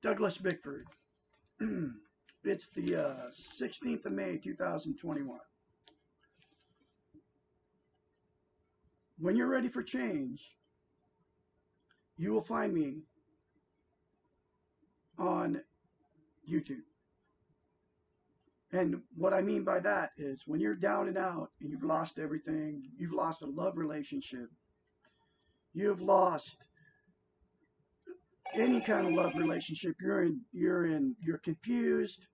Douglas Bickford. It's the 16th of May, 2021. When you're ready for change, you will find me on YouTube. And what I mean by that is when you're down and out and you've lost everything, you've lost a love relationship, you've lost any kind of love relationship, you're confused,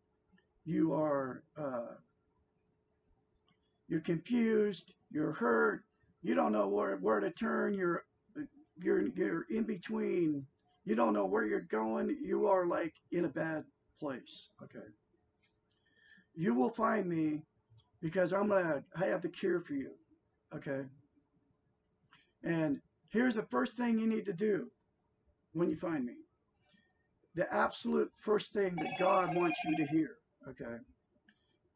you're confused, you're hurt, you don't know where to turn, you're in between, you don't know where you're going, you are like in a bad place. Okay. You will find me because I have the cure for you. Okay. And here's the first thing you need to do when you find me. The absolute first thing that God wants you to hear, okay,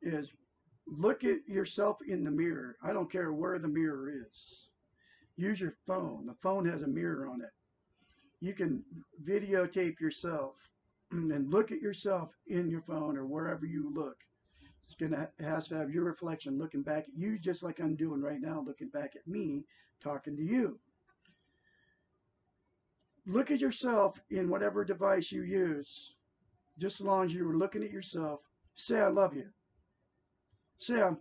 is look at yourself in the mirror. I don't care where the mirror is. Use your phone. The phone has a mirror on it. You can videotape yourself and look at yourself in your phone or wherever you look. Has to have your reflection looking back at you, just like I'm doing right now, looking back at me, talking to you. Look at yourself in whatever device you use, just as long as you're looking at yourself. Say, I love you. Say, I'm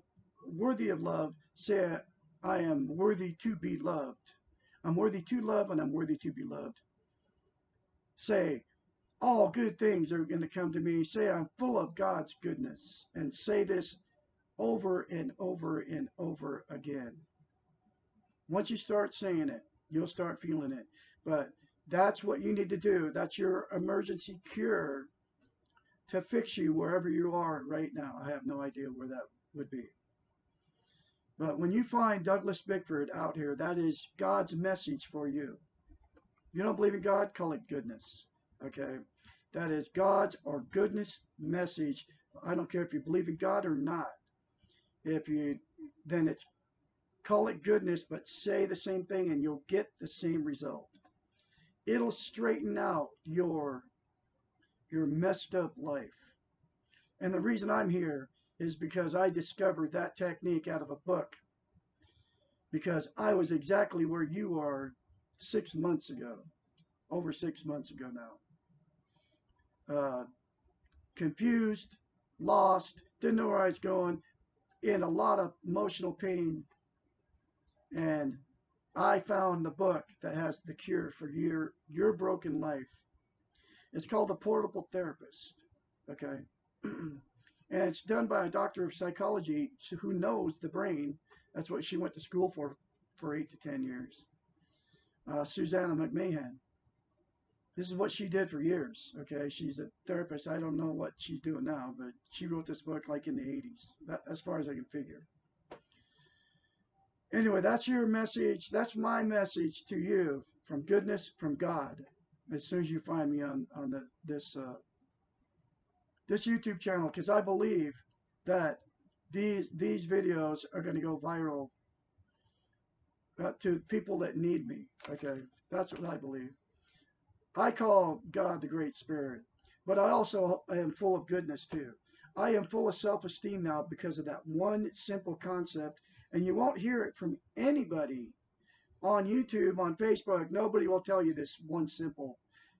worthy of love. Say, I am worthy to be loved. I'm worthy to love and I'm worthy to be loved. Say, all good things are going to come to me. Say, I'm full of God's goodness. And say this over and over and over again. Once you start saying it, you'll start feeling it. But that's what you need to do. That's your emergency cure to fix you wherever you are right now. I have no idea where that would be. But when you find Douglas Bickford out here, that is God's message for you. You don't believe in God? Call it goodness. Okay? That is God's or goodness message. I don't care if you believe in God or not. Then it's call it goodness, but say the same thing and you'll get the same result. It'll straighten out your messed up life. And the reason I'm here is because I discovered that technique out of a book. Because I was exactly where you are 6 months ago. Over 6 months ago now. Confused, lost, didn't know where I was going, in a lot of emotional pain. And I found the book that has the cure for your broken life. It's called The Portable Therapist. Okay? And it's done by a doctor of psychology who knows the brain. That's what she went to school for 8 to 10 years. Susanna McMahon. This is what she did for years. Okay? She's a therapist. I don't know what she's doing now, but she wrote this book like in the 80s, as far as I can figure. Anyway, that's your message. That's my message to you from goodness, from God. As soon as you find me on this YouTube channel, because I believe that these videos are going to go viral to people that need me. Okay, that's what I believe. I call God the Great Spirit, but I also am full of goodness too. I am full of self-esteem now because of that one simple concept. And you won't hear it from anybody on YouTube, on Facebook. Nobody will tell you this one simple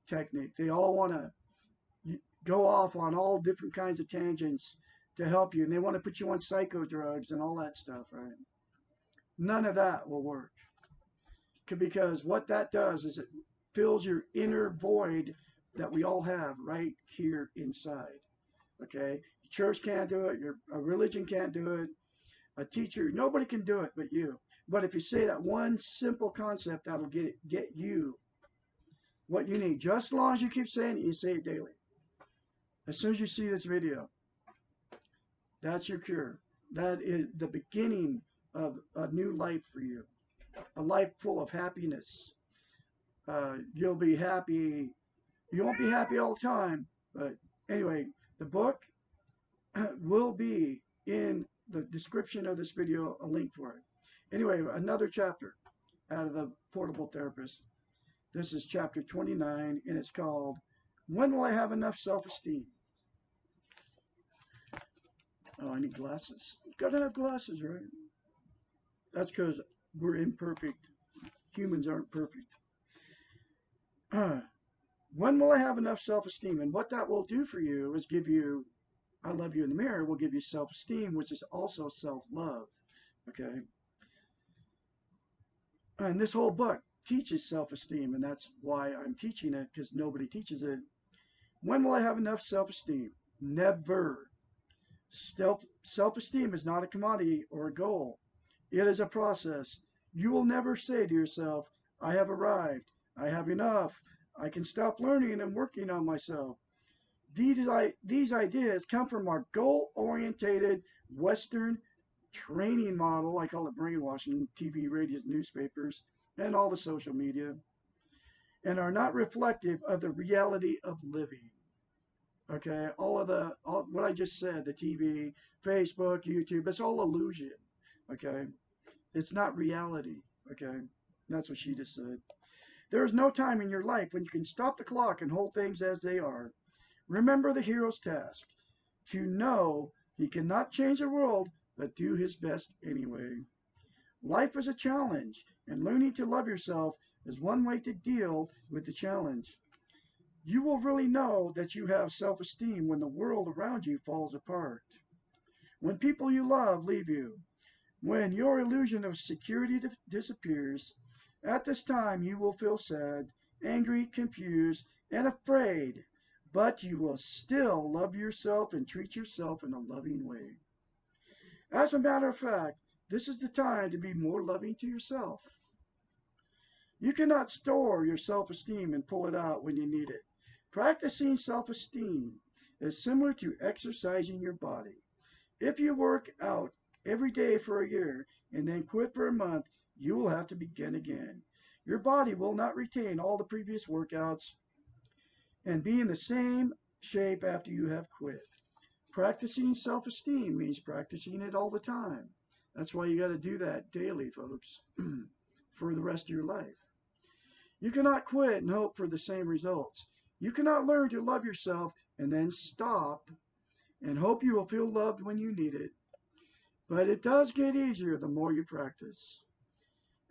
technique. They all want to go off on all different kinds of tangents to help you. And they want to put you on psycho drugs and all that stuff, right? None of that will work. Because what that does is it fills your inner void that we all have right here inside. Okay? Your church can't do it. A religion can't do it. A teacher, nobody can do it but you. But if you say that one simple concept, that'll get you what you need. Just as long as you keep saying it, you say it daily. As soon as you see this video, that's your cure. That is the beginning of a new life for you. A life full of happiness. You'll be happy. You won't be happy all the time. But anyway, the book will be in the description of this video, a link for it. Anyway, another chapter out of the Portable Therapist. This is chapter 29, and it's called When will I have enough self-esteem? Oh, I need glasses. Gotta have glasses, right? That's because we're imperfect. Humans aren't perfect. When will I have enough self-esteem? And what that will do for you is give you, I love you in the mirror, will give you self-esteem, which is also self-love. Okay? And this whole book teaches self-esteem, and that's why I'm teaching it, because nobody teaches it. When will I have enough self-esteem? Never. Self-esteem is not a commodity or a goal. It is a process. You will never say to yourself, I have arrived. I have enough. I can stop learning and working on myself. These ideas come from our goal-orientated Western training model. I call it brainwashing, TV, radio, newspapers, and all the social media, and are not reflective of the reality of living. Okay, all what I just said, the TV, Facebook, YouTube, it's all illusion. Okay, it's not reality. Okay, that's what she just said. There is no time in your life when you can stop the clock and hold things as they are. Remember the hero's task, to know he cannot change the world, but do his best anyway. Life is a challenge, and learning to love yourself is one way to deal with the challenge. You will really know that you have self-esteem when the world around you falls apart. When people you love leave you. When your illusion of security disappears. At this time you will feel sad, angry, confused, and afraid. But you will still love yourself and treat yourself in a loving way. As a matter of fact, this is the time to be more loving to yourself. You cannot store your self-esteem and pull it out when you need it. Practicing self-esteem is similar to exercising your body. If you work out every day for a year and then quit for a month, you will have to begin again. Your body will not retain all the previous workouts and be in the same shape after you have quit. Practicing self-esteem means practicing it all the time. That's why you got to do that daily, folks, for the rest of your life. You cannot quit and hope for the same results. You cannot learn to love yourself and then stop and hope you will feel loved when you need it. But it does get easier the more you practice.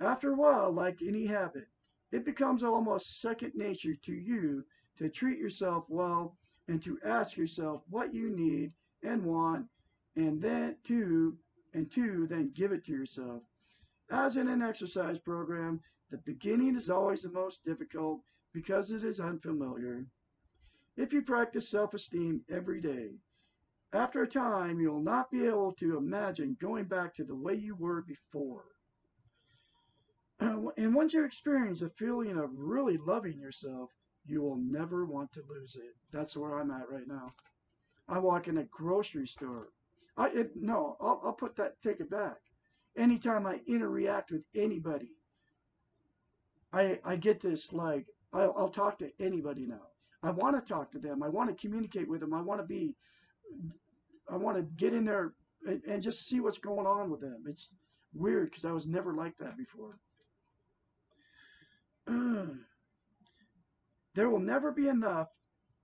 After a while, like any habit, it becomes almost second nature to you to treat yourself well and to ask yourself what you need and want and then then give it to yourself. As in an exercise program, the beginning is always the most difficult because it is unfamiliar. If you practice self-esteem every day, after a time you will not be able to imagine going back to the way you were before. And once you experience a feeling of really loving yourself, you will never want to lose it. That's where I'm at right now. I walk in a grocery store. I'll take it back. Anytime I interact with anybody, I get this like, I'll talk to anybody now. I want to talk to them. I want to communicate with them. I want to get in there and just see what's going on with them. It's weird because I was never like that before. There will never be enough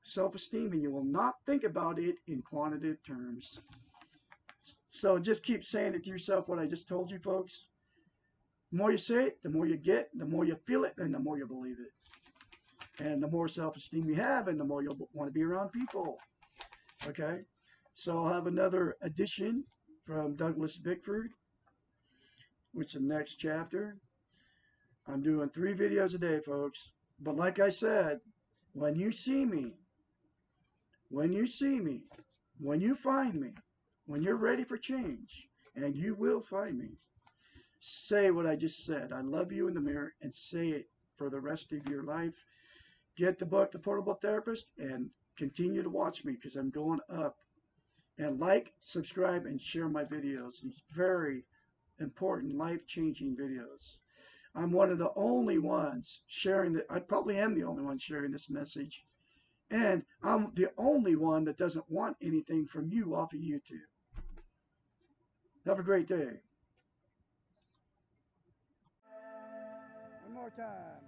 self-esteem and you will not think about it in quantitative terms. So just keep saying it to yourself what I just told you, folks. The more you say it, the more you get, the more you feel it, and the more you believe it. And the more self-esteem you have, and the more you'll want to be around people. Okay? So I'll have another edition from Douglas Bickford, which is the next chapter. I'm doing 3 videos a day, folks. But like I said, when you see me, when you find me, when you're ready for change, and you will find me, say what I just said. I love you in the mirror, and say it for the rest of your life. Get the book, The Portable Therapist, and continue to watch me because I'm going up. And like, subscribe, and share my videos. These very important, life-changing videos. I'm one of the only ones sharing I probably am the only one sharing this message. And I'm the only one that doesn't want anything from you off of YouTube. Have a great day. One more time.